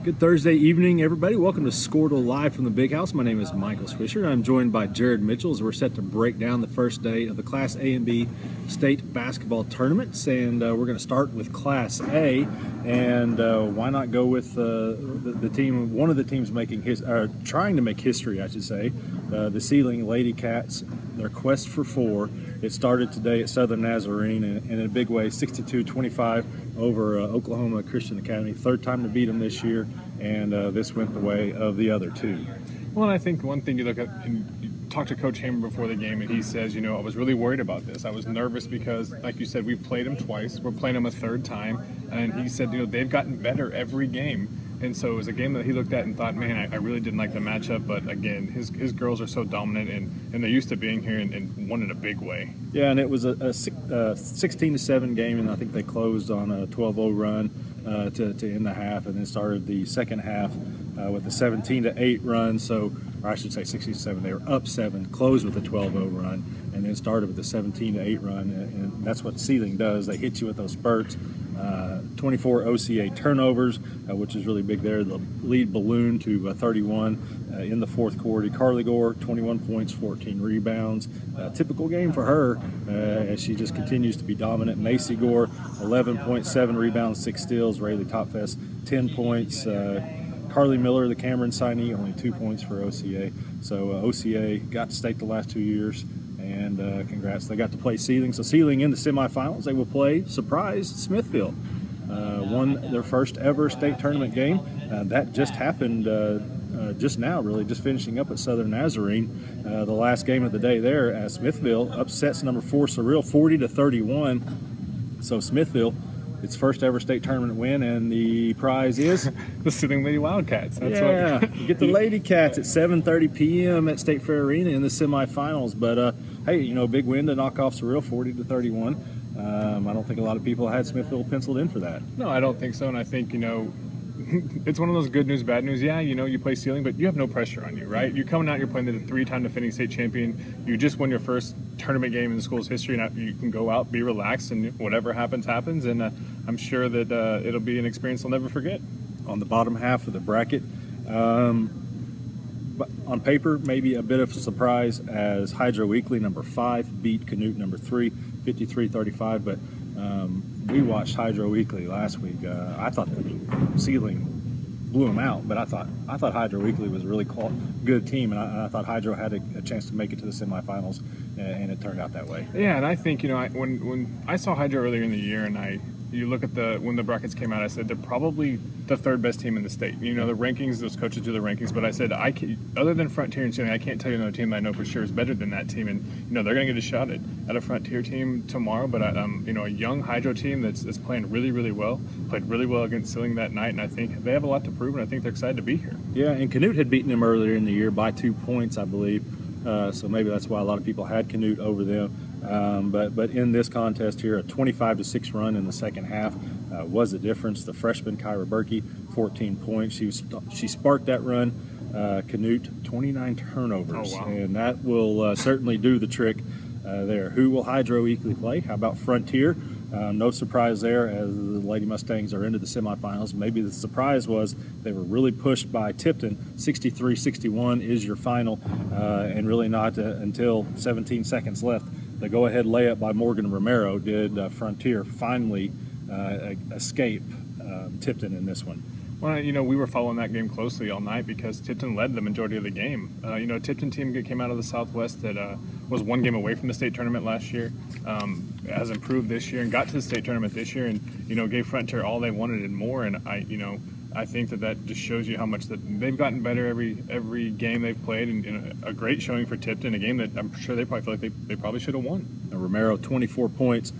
Good Thursday evening, everybody. Welcome to Squirtle Live from the Big House. My name is Michael Swisher. I'm joined by Jared Mitchell as we're set to break down the first day of the Class A and B state basketball tournaments. And we're going to start with Class A. And why not go with the team, one of the teams trying to make history, I should say, the Sealing Lady Cats, their quest for four. It started today at Southern Nazarene and in a big way, 62-25 over Oklahoma Christian Academy. Third time to beat them this year, and this went the way of the other two. Well, and I think one thing you look at, and you talk to Coach Hamer before the game, and he says, I was really worried about this. I was nervous because, like you said, we've played them twice. We're playing them a third time, and he said, they've gotten better every game. And so it was a game that he looked at and thought, man, I really didn't like the matchup. But again, his girls are so dominant, and they're used to being here and won in a big way. Yeah, and it was a 16-7 game, and I think they closed on a 12-0 run to end the half, and then started the second half with a 17-8 run. So, or I should say 16-7. They were up 7, closed with a 12-0 run, and then started with a 17-8 run. And that's what Sealing does. They hit you with those spurts. 24 OSSAA turnovers, which is really big there. The lead ballooned to 31 in the fourth quarter. Carly Gore, 21 points, 14 rebounds. Typical game for her as she just continues to be dominant. Macy Gore, 11.7 rebounds, 6 steals. Rayleigh Topfest, 10 points. Carly Miller, the Cameron signee, only 2 points for OSSAA. So OSSAA got to state the last 2 years. And congrats, they got to play Sealing. So Sealing in the semifinals, they will play, surprise, Smithville. Won their first ever state tournament game. That just happened just now, really, just finishing up at Southern Nazarene. The last game of the day there, as Smithville upsets number 4 Surreal 40-31. So Smithville, its first ever state tournament win, and the prize is the Sealing Lady Wildcats. That's what you get, the Lady Cats at 7:30 p.m. at State Fair Arena in the semifinals. But hey, big win to knock off Surreal 40-31. I don't think a lot of people had Smithville penciled in for that. No, I don't think so, and I think it's one of those good news, bad news. Yeah, you play Sealing, but you have no pressure on you, right? You're coming out, you're playing the 3-time defending state champion. You just won your first tournament game in the school's history, and you can go out, be relaxed, and whatever happens, happens. And I'm sure that it'll be an experience they'll never forget. On the bottom half of the bracket, but on paper, maybe a bit of a surprise as Hydro Weekly, number 5, beat Canute, number 3, 53-35. But we watched Hydro Weekly last week. I thought Sealing blew them out, but I thought Hydro Weekly was a really good team, and I thought Hydro had a chance to make it to the semifinals, and it turned out that way. Yeah, and I think when I saw Hydro earlier in the year, and you look at when the brackets came out, I said they're probably the third best team in the state. The rankings, those coaches do the rankings, but I said other than Frontier and Sealing, I can't tell you another team that I know for sure is better than that team, and they're going to get a shot at a Frontier team tomorrow. But a young Hydro team that's playing really, really well, played really well against Sealing that night, and I think they have a lot to prove, and I think they're excited to be here. Yeah, and Canute had beaten them earlier in the year by 2 points, I believe. So maybe that's why a lot of people had Canute over them. But in this contest here, a 25-6 run in the second half was the difference. The freshman Kyra Berkey, 14 points. She sparked that run. Canute, 29 turnovers. Oh, wow. And that will certainly do the trick there. Who will Hydro Weekly play? How about Frontier? No surprise there, as the Lady Mustangs are into the semifinals. Maybe the surprise was they were really pushed by Tipton. 63-61 is your final, and really not until 17 seconds left. The go-ahead layup by Morgan Romero did Frontier finally escape Tipton in this one. Well, we were following that game closely all night because Tipton led the majority of the game. Tipton team came out of the Southwest that was 1 game away from the state tournament last year, has improved this year and got to the state tournament this year, and gave Frontier all they wanted and more. And I think that just shows you how much that they've gotten better every game they've played, and a great showing for Tipton, a game that I'm sure they probably feel like they probably should have won. Romero, 24 points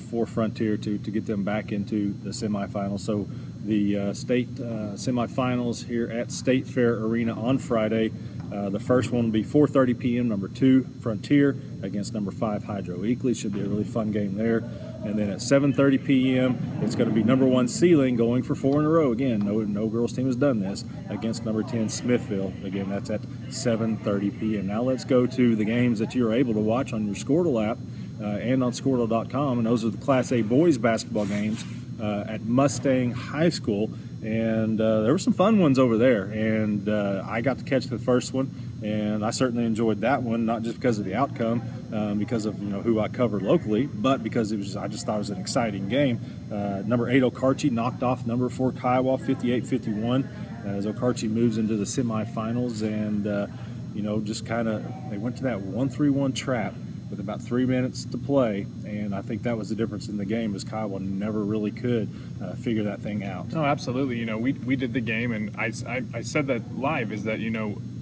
for Frontier to get them back into the semifinals. So the state semifinals here at State Fair Arena on Friday. The first one will be 4:30 p.m. Number 2 Frontier against number 5 Hydro Weekly. Should be a really fun game there. And then at 7:30 p.m. it's going to be number 1 Sealing going for 4 in a row. Again, no girls team has done this against number 10 Smithville. Again, that's at 7:30 p.m. Now let's go to the games that you're able to watch on your Squirtle app and on Squirtle.com. And those are the Class A boys basketball games at Mustang High School. and there were some fun ones over there. And I got to catch the first one, and I certainly enjoyed that one, not just because of the outcome, because of who I covered locally, but because I just thought it was an exciting game. Number 8 Okarche knocked off number 4 Kiowa 58-51 as Okarche moves into the semifinals, and just kind of they went to that 1-3-1 trap with about 3 minutes to play, and I think that was the difference in the game, is Kiowa never really could figure that thing out. No, absolutely. We did the game, and I said that live, is that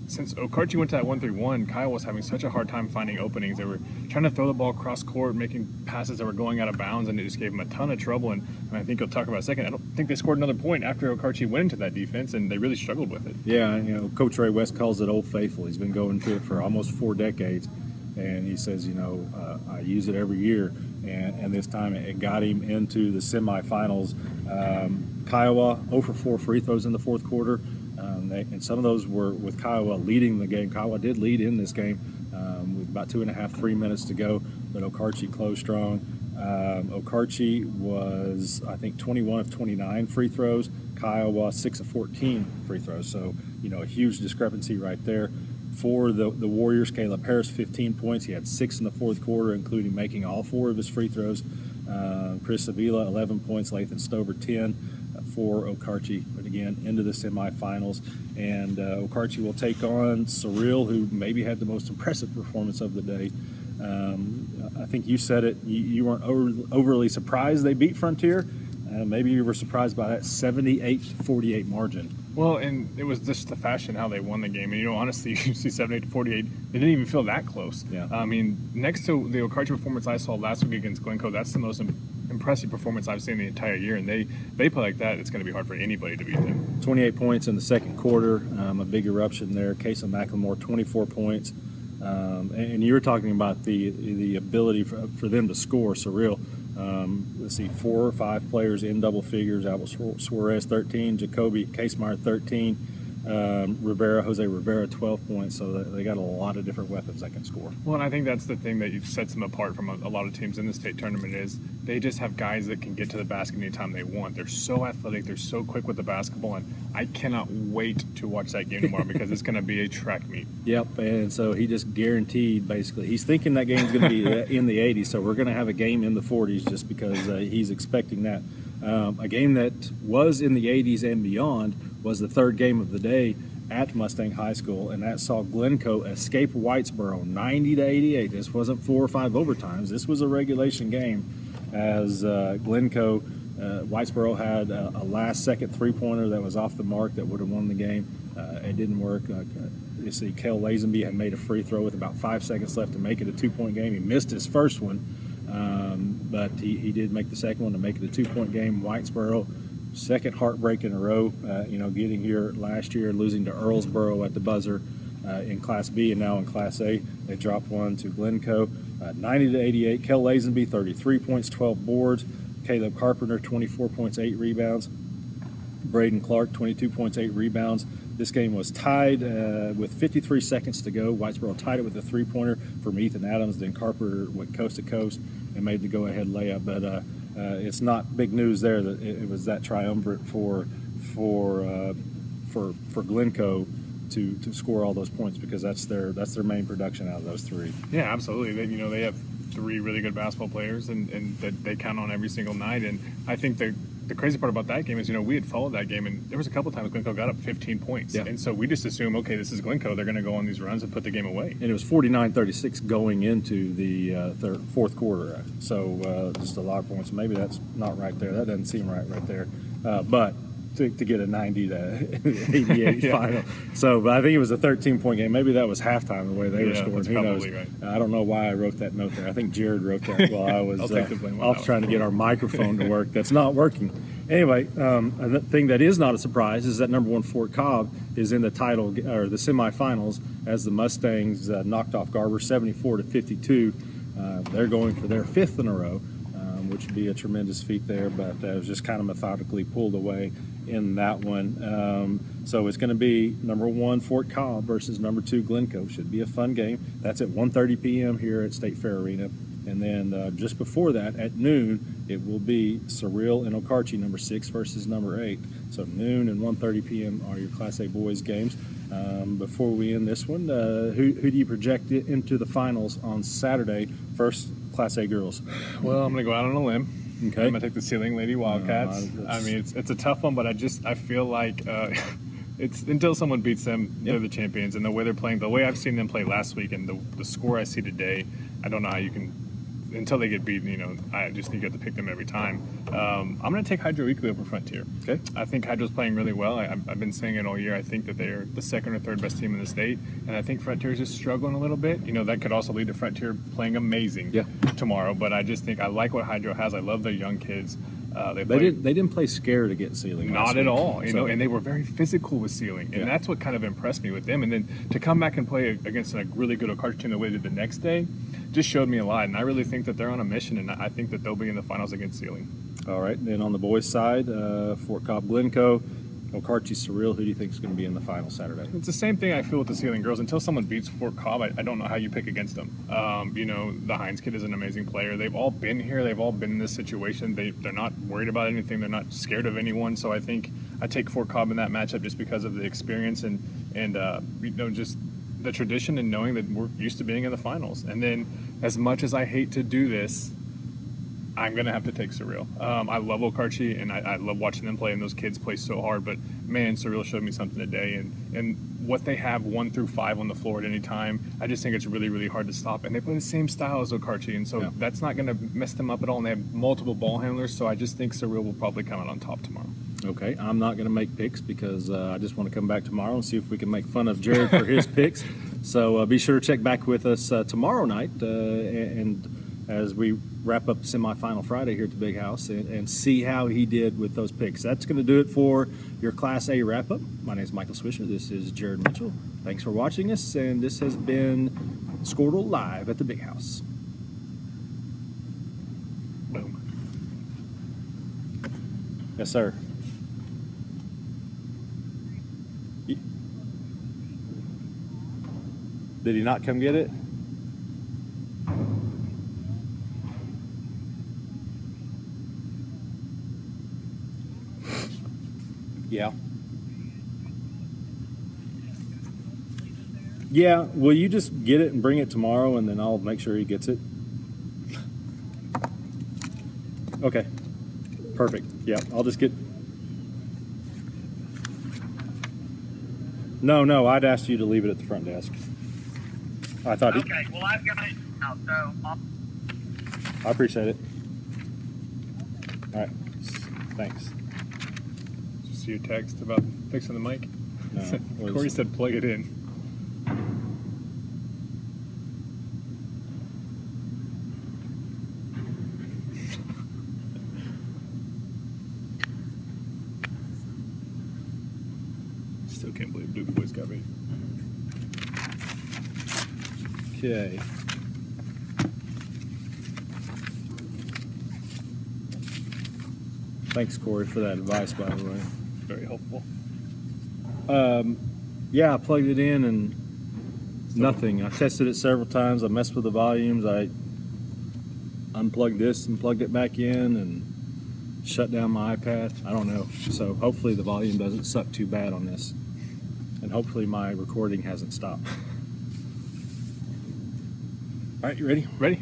since Okarche went to that 1-3-1, Kyle was having such a hard time finding openings. They were trying to throw the ball across court, making passes that were going out of bounds, and it just gave them a ton of trouble. And I think you'll talk about in a second. I don't think they scored another point after Okarche went into that defense, and they really struggled with it. Yeah, Coach Ray West calls it Old Faithful. He's been going to it for almost 4 decades, and he says, I use it every year, and this time it got him into the semifinals. Kiowa 0 for 4 free throws in the fourth quarter. And some of those were with Kiowa leading the game. Kiowa did lead in this game with about 2.5-3 minutes to go, but Okarche closed strong. Okarche was, I think, 21 of 29 free throws. Kiowa 6 of 14 free throws. So, a huge discrepancy right there. For the Warriors, Caleb Harris 15 points. He had 6 in the fourth quarter, including making all 4 of his free throws. Chris Avila 11 points. Lathan Stover 10. For Okarche, but again, into the semifinals. And Okarche will take on Surreal, who maybe had the most impressive performance of the day. I think you said it, you weren't overly surprised they beat Frontier. Maybe you were surprised by that 78-48 margin. Well, and it was just the fashion how they won the game. And, honestly, you see 78-48, they didn't even feel that close. Yeah. I mean, next to the Okarche performance I saw last week against Glencoe, that's the most impressive performance I've seen the entire year. And they play like that, it's going to be hard for anybody to beat them. 28 points in the second quarter, a big eruption there. Kason McLemore, 24 points. And you were talking about the ability for them to score, Surreal. Let's see, 4 or 5 players in double figures. Albert Suarez 13, Jacoby Casemeyer 13, Jose Rivera 12 points. So they got a lot of different weapons that can score. Well, and I think that's the thing that sets them apart from a lot of teams in the state tournament, is they just have guys that can get to the basket anytime they want. They're so athletic, they're so quick with the basketball, and I cannot wait to watch that game tomorrow because it's going to be a track meet. Yep, and so he just guaranteed, basically, he's thinking that game's going to be in the 80s, so we're going to have a game in the 40s just because he's expecting that. A game that was in the 80s and beyond was the third game of the day at Mustang High School, and that saw Glencoe escape Whitesboro 90-88. This wasn't 4 or 5 overtimes. This was a regulation game, as Glencoe, Whitesboro had a last-second three-pointer that was off the mark that would have won the game. It didn't work. You see, Kel Lazenby had made a free throw with about 5 seconds left to make it a 2-point game. He missed his first one, but he did make the second one to make it a 2-point game. Whitesboro, second heartbreak in a row, getting here last year, losing to Earlsboro at the buzzer in Class B, and now in Class A. They dropped one to Glencoe, 90-88. Kel Lazenby, 33 points, 12 boards. Caleb Carpenter, 24 points, 8 rebounds. Braden Clark, 22 points, 8 rebounds. This game was tied with 53 seconds to go. Whitesboro tied it with a three-pointer from Ethan Adams. Then Carpenter went coast to coast and made the go-ahead layup. But it's not big news there that it was that triumvirate for Glencoe to score all those points, because that's their main production out of those 3. Yeah, absolutely. They have 3 really good basketball players, and that they count on every single night. And I think the crazy part about that game is, we had followed that game, and there was a couple times Glencoe got up 15 points. Yeah. And so we just assume, okay, this is Glencoe. They're going to go on these runs and put the game away. And it was 49-36 going into the fourth quarter. So just a lot of points. Maybe that's not right there. That doesn't seem right there. But to get a 90-88 yeah. final. So, but I think it was a 13-point game. Maybe that was halftime, the way they were scoring. That's Who knows? right. I don't know why I wrote that note there. I think Jared wrote that while I was off trying to get our microphone to work. That's not working. Anyway, a thing that is not a surprise is that number 1 Fort Cobb is in the title or the semifinals, as the Mustangs knocked off Garber 74-52. They're going for their 5th in a row, which would be a tremendous feat there, but it was just kind of methodically pulled away in that one. So it's going to be number 1 Fort Cobb versus number 2 Glencoe. Should be a fun game. That's at 1:30 p.m. here at State Fair Arena. And then just before that, at noon, it will be Surreal and Okarche, number 6 versus number 8. So noon and 1:30 p.m. are your Class A boys games. Before we end this one, who do you project into the finals on Saturday? First, Class A girls. Well, I'm going to go out on a limb. Okay. I'm going to take the Ceiling Lady Wildcats. I mean, it's a tough one, but I feel like it's until someone beats them, they're the champions. And the way they're playing, the way I've seen them play last week and the score I see today, I don't know how you can, until they get beaten, you know, I just think you have to pick them every time. I'm going to take Hydro equally over Frontier. Okay. I think Hydro's playing really well. I've been saying it all year. I think that they're the second or third best team in the state, and I think Frontier's just struggling a little bit. You know, that could also lead to Frontier playing amazing tomorrow, but I just think I like what Hydro has. I love their young kids. They didn't play scared against Ceiling. Not at all, you know, and they were very physical with Ceiling, and that's what kind of impressed me with them. And then to come back and play against a really good Okarche team the way they did the next day just showed me a lot. And I really think that they're on a mission, and I think that they'll be in the finals against Ceiling. All right, and then on the boys' side, Fort Cobb Glencoe, Okarche Surreal. Who do you think is going to be in the final Saturday? It's the same thing I feel with the Ceiling girls. Until someone beats Fort Cobb, I don't know how you pick against them. You know, the Hines kid is an amazing player. They've all been here. They've all been in this situation. They're not worried about anything. They're not scared of anyone. So I think I take Fort Cobb in that matchup just because of the experience and you know, just the tradition and knowing that we're used to being in the finals. And then as much as I hate to do this, I'm going to have to take Surreal. I love Okarche, and I love watching them play, and those kids play so hard. But, man, Surreal showed me something today. And what they have 1 through 5 on the floor at any time, I just think it's really, really hard to stop. And they play the same style as Okarche, and so that's not going to mess them up at all. And they have multiple ball handlers, so I just think Surreal will probably come out on top tomorrow. Okay, I'm not going to make picks because I just want to come back tomorrow and see if we can make fun of Jared for his picks. So be sure to check back with us tomorrow night and as we wrap up semifinal Friday here at the Big House and see how he did with those picks. That's going to do it for your Class A wrap-up. My name is Michael Swisher. This is Jared Mitchell. Thanks for watching us, and this has been Squirtle Live at the Big House. Boom. Yes, sir. Did he not come get it? Yeah. Yeah, will you just get it and bring it tomorrow, and then I'll make sure he gets it? Okay. Perfect. Yeah, I'll just get... No, I'd asked you to leave it at the front desk. I thought... Okay, well, I've got it now, so... I appreciate it. All right. Thanks. Did you see your text about fixing the mic? No. Corey said plug it in. Still can't believe Duke boys got me. Okay. Thanks, Corey, for that advice, by the way. Very helpful. Yeah, I plugged it in and nothing. I tested it several times. I messed with the volumes. I unplugged this and plugged it back in and shut down my iPad. I don't know. So hopefully the volume doesn't suck too bad on this. And hopefully my recording hasn't stopped. All right, you ready? Ready?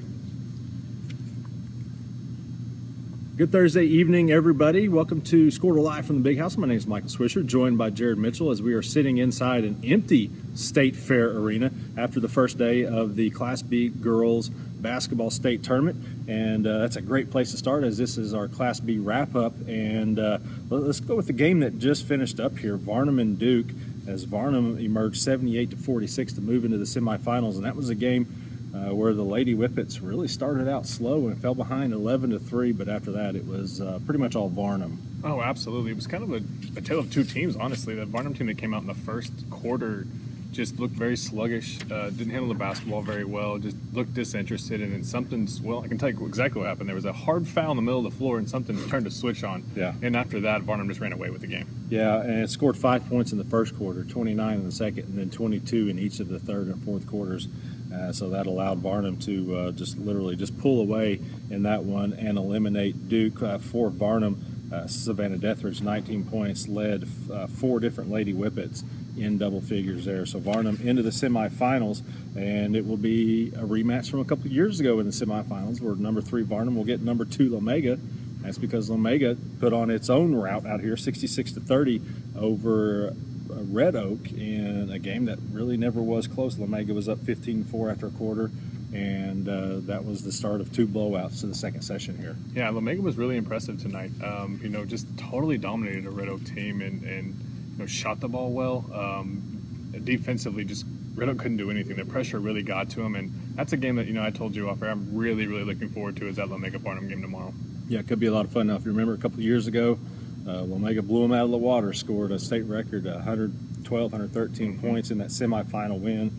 Good Thursday evening, everybody. Welcome to Squirtle Live from the Big House. My name is Michael Swisher, joined by Jared Mitchell as we are sitting inside an empty State Fair arena after the first day of the Class B Girls Basketball State Tournament. And that's a great place to start as this is our Class B wrap-up. And let's go with the game that just finished up here, Varnum and Duke, as Varnum emerged 78-46 to move into the semifinals. And that was a game where the Lady Whippets really started out slow and fell behind 11-3, but after that it was pretty much all Varnum. Oh, absolutely. It was kind of a tale of two teams, honestly. The Varnum team that came out in the first quarter just looked very sluggish, didn't handle the basketball very well, just looked disinterested, and then something's, well, I can tell you exactly what happened. There was a hard foul in the middle of the floor, and something turned a switch on. Yeah. And after that, Varnum just ran away with the game. Yeah, and it scored 5 points in the first quarter, 29 in the second, and then 22 in each of the third and fourth quarters. So that allowed Varnum to just literally just pull away in that one and eliminate Duke for Varnum. Savannah Deathridge, 19 points, led 4 different Lady Whippets in double figures there. So Varnum into the semifinals, and it will be a rematch from a couple of years ago in the semifinals where number 3 Varnum will get number 2 Lomega. That's because Lomega put on its own route out here, 66-30 over Red Oak in a game that really never was close. Lomega was up 15-4 after a quarter, and that was the start of 2 blowouts to the second session here. Yeah, Lomega was really impressive tonight. Just totally dominated a Red Oak team and shot the ball well. Defensively, just Red Oak couldn't do anything. The pressure really got to them, and that's a game that I told you off air I'm really, really looking forward to is that Lomega Barnum game tomorrow. Yeah, it could be a lot of fun. Now, if you remember a couple of years ago, Lomega blew them out of the water, scored a state record 112, 113 points in that semifinal win.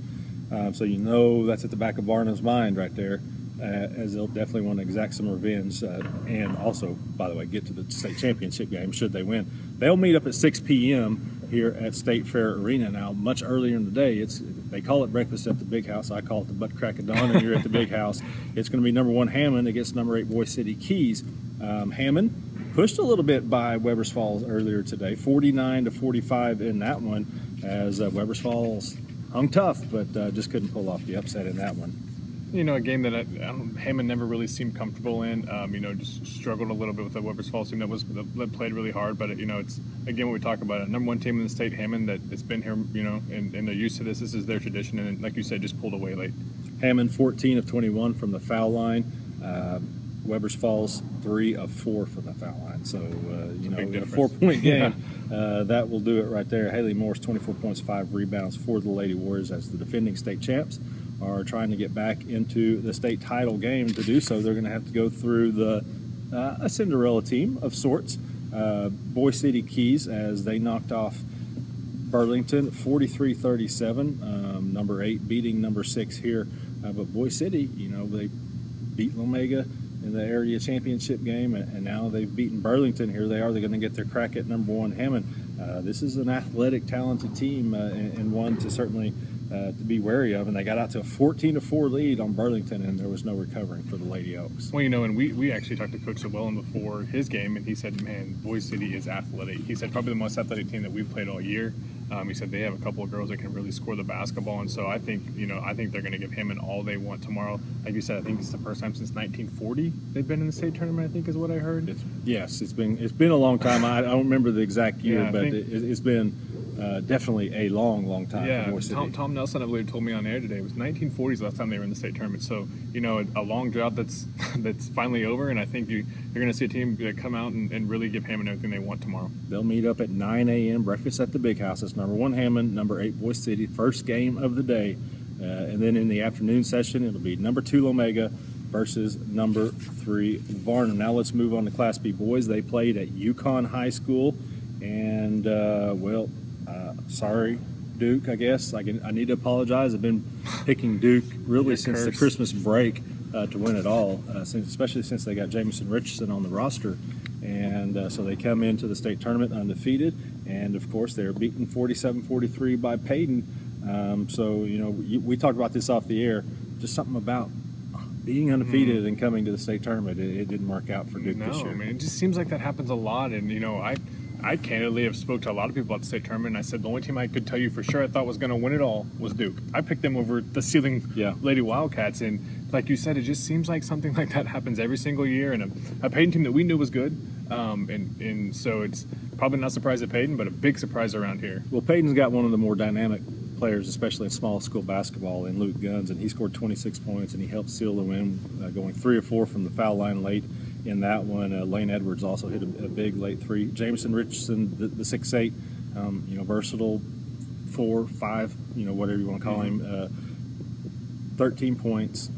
So that's at the back of Varnum's mind right there, as they'll definitely want to exact some revenge and also, by the way, get to the state championship game should they win. They'll meet up at 6 p.m. here at State Fair Arena. Now, much earlier in the day, they call it breakfast at the Big House. I call it the butt crack of dawn, and you're at the Big House. It's going to be number 1 Hammond against number 8 Boise City Keys. Hammond pushed a little bit by Webbers Falls earlier today, 49-45 in that one, as Webbers Falls hung tough, but just couldn't pull off the upset in that one. A game that Hammond never really seemed comfortable in. Just struggled a little bit with the Webbers Falls team that played really hard. But it's again what we talk about. Number 1 team in the state, Hammond, that's been here, and they're used to this. This is their tradition, and like you said, just pulled away late. Hammond 14 of 21 from the foul line. Webbers Falls 3 of 4 from the foul line. So in a 4-point game, that will do it right there. Haley Morris 24 points, 5 rebounds for the Lady Warriors as the defending state champs are trying to get back into the state title game. To do so, they're going to have to go through a Cinderella team of sorts. Boise City Keys, as they knocked off Burlington 43-37. Number 8 beating number 6 here. But Boise City, they beat Lomega in the area championship game, and now they've beaten Burlington. Here they are. They're going to get their crack at number 1 Hammond. This is an athletic, talented team and one to certainly to be wary of, and they got out to a 14-4 lead on Burlington, and there was no recovering for the Lady Oaks. Well, and we actually talked to Coach Llewellyn before his game, and he said, man, Boise City is athletic. He said probably the most athletic team that we've played all year. He said they have a couple of girls that can really score the basketball, and so I think they're going to give Hammond all they want tomorrow. Like you said, I think it's the first time since 1940 they've been in the state tournament. I think is what I heard. It's been a long time. I don't remember the exact year, but it's been definitely a long time. Yeah, for Boise City. Tom Nelson, I believe, told me on air today it was 1940s last time they were in the state tournament. So a long drought that's finally over, and I think you're going to see a team come out and really give Hammond everything they want tomorrow. They'll meet up at 9 a.m. breakfast at the Big House. It's number 1 Hammond, number 8 Boise City, first game of the day, and then in the afternoon session it'll be number 2 Lomega versus number 3 Varnum. Now let's move on to Class B boys. They played at Yukon High School, and sorry, Duke, I guess. I need to apologize. I've been picking Duke really since the Christmas break to win it all, especially since they got Jamison Richardson on the roster. And so they come into the state tournament undefeated, and of course they're beaten 47-43 by Payton. We talked about this off the air, just something about being undefeated and coming to the state tournament. It didn't work out for Duke this year. I mean, it just seems like that happens a lot, and I candidly have spoke to a lot of people at the state tournament, and I said the only team I could tell you for sure I thought was going to win it all was Duke. I picked them over the ceiling Lady Wildcats, and like you said, it just seems like something like that happens every single year, and a Payton team that we knew was good, and so it's probably not a surprise at Payton, but a big surprise around here. Well, Payton's got one of the more dynamic players, especially in small school basketball, in Luke Guns, and he scored 26 points, and he helped seal the win, going 3 of 4 from the foul line late in that one. Lane Edwards also hit a big late 3. Jamison Richardson, the 6'8", versatile 4, 5, whatever you want to call him, 13 points,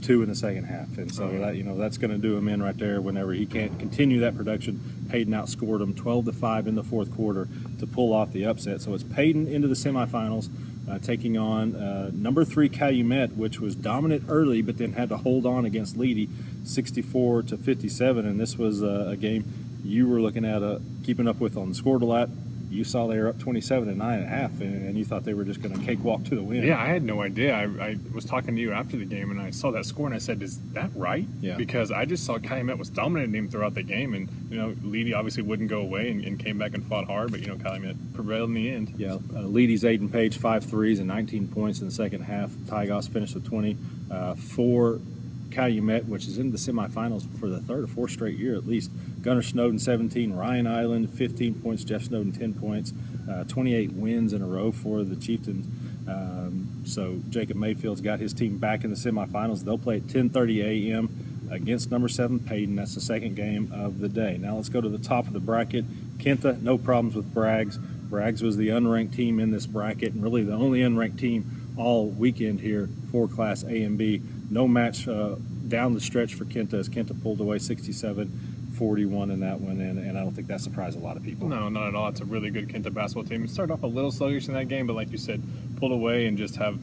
2 in the second half, and so that's going to do him in right there. Whenever he can't continue that production, Payton outscored him 12-5 in the fourth quarter to pull off the upset. So it's Payton into the semifinals, taking on number 3 Calumet, which was dominant early, but then had to hold on against Leedy, 64-57. And this was a game you were looking at keeping up with on the Score-a-Lot. you saw they were up 27 to 9.5, and you thought they were just going to cakewalk to the win. Yeah, I had no idea. I was talking to you after the game, and I saw that score, and I said, "Is that right?" Yeah. Because I just saw Calumet was dominating him throughout the game, and Leedy obviously wouldn't go away and came back and fought hard, but Calumet prevailed in the end. Yeah, Leedy's Aiden Page 5 threes and 19 points in the second half. Tygoss finished with 20. For Calumet, which is in the semifinals for the third or fourth straight year at least. Gunnar Snowden 17, Ryan Island 15 points, Jeff Snowden 10 points, 28 wins in a row for the Chieftains. So Jacob Mayfield's got his team back in the semifinals. They'll play at 10:30 a.m. against number 7 Payton. That's the second game of the day. Now let's go to the top of the bracket. Kenta, no problems with Braggs. Braggs was the unranked team in this bracket, and really the only unranked team all weekend here for Class A and B. No match down the stretch for Kenta, as Kenta pulled away 67-41 in that one, and I don't think that surprised a lot of people. No, not at all. It's a really good Kenta basketball team. It started off a little sluggish in that game, but like you said, pulled away and just have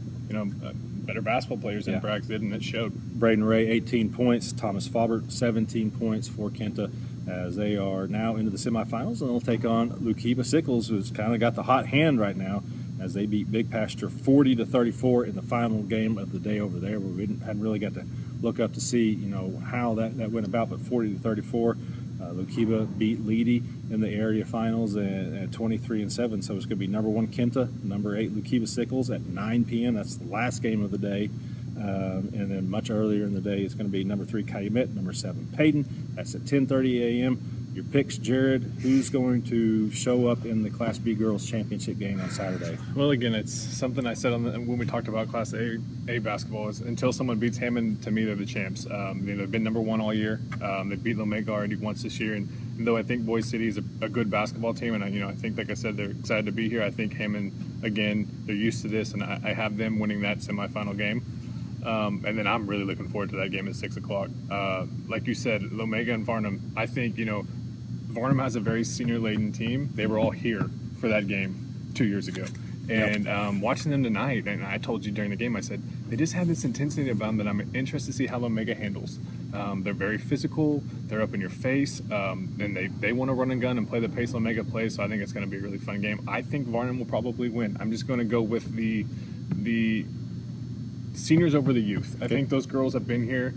better basketball players than Braggs did, and it showed. Braden Ray 18 points, Thomas Faubert 17 points for Kenta, as they are now into the semifinals, and they'll take on Lukiba Sickles, who's kind of got the hot hand right now, as they beat Big Pasture 40-34 in the final game of the day over there, where we hadn't really got to look up to see, how that went about, but 40-34. Lukiba beat Leedy in the area finals at 23-7, so it's going to be number 1 Kenta, number 8 Lukiba Sickles at 9 p.m. That's the last game of the day. And then much earlier in the day, it's going to be number 3 Calumet, number 7 Payton. That's at 10:30 a.m. Your picks, Jared, who's going to show up in the Class B Girls Championship game on Saturday? Well, again, it's something I said when we talked about Class A basketball is until someone beats Hammond, to me, they're the champs. They've been number 1 all year. They beat Lomega already once this year, and though I think Boise City is a good basketball team, and I think, like I said, they're excited to be here. I think Hammond, again, they're used to this, and I have them winning that semifinal game. And then I'm really looking forward to that game at 6 o'clock. Like you said, Lomega and Varnum, I think, Varnum has a very senior-laden team. They were all here for that game 2 years ago. And watching them tonight, and I told you during the game, I said, they just have this intensity about them that I'm interested to see how Lomega handles. They're very physical. They're up in your face. And they want to run and gun and play the pace Lomega plays, so I think it's going to be a really fun game. I think Varnum will probably win. I'm just going to go with the seniors over the youth. I think those girls have been here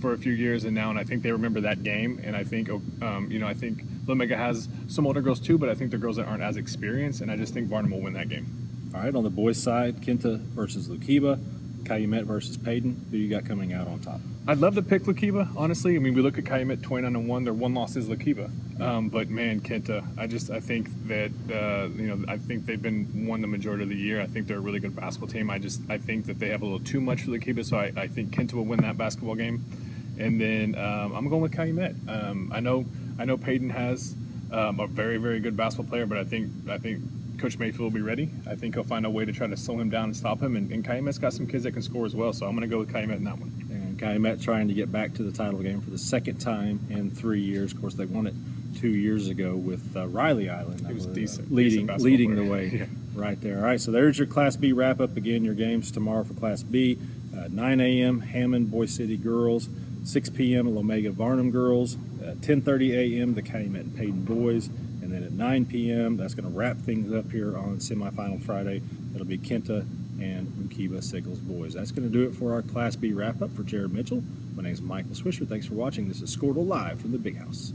for a few years and I think they remember that game. And I think, I think Lomega has some older girls too, but I think the girls that aren't as experienced, and I just think Varnum will win that game. All right, on the boys' side, Kenta versus Lukiba, Calumet versus Payton. Who you got coming out on top? I'd love to pick Lukiba, honestly. I mean, we look at Calumet 29-1. Their one loss is Lukiba. But man, Kenta, I think that I think they've been won the majority of the year. I think they're a really good basketball team. I think that they have a little too much for Lukiba, so I think Kenta will win that basketball game. And then I'm going with Calumet. I know Payton has a very, very good basketball player, but I think Coach Mayfield will be ready. I think he'll find a way to try to slow him down and stop him. And Calumet's got some kids that can score as well, so I'm going to go with Calumet in that one. And Calumet trying to get back to the title game for the second time in 3 years. Of course, they won it 2 years ago with Riley Island. He was decent. Leading the way yeah. right there. All right, so there's your Class B wrap-up. Again, your games tomorrow for Class B. 9 a.m., Hammond, Boise City Girls. 6 p.m., Lomega Varnum Girls. 10:30 a.m., the Calumet and Payton Boys. And then at 9 p.m., that's going to wrap things up here on semifinal Friday. It'll be Kenta and Lukiba Sickles Boys. That's going to do it for our Class B wrap-up. For Jared Mitchell, my name is Michael Swisher. Thanks for watching. This is Squirtle Live from the Big House.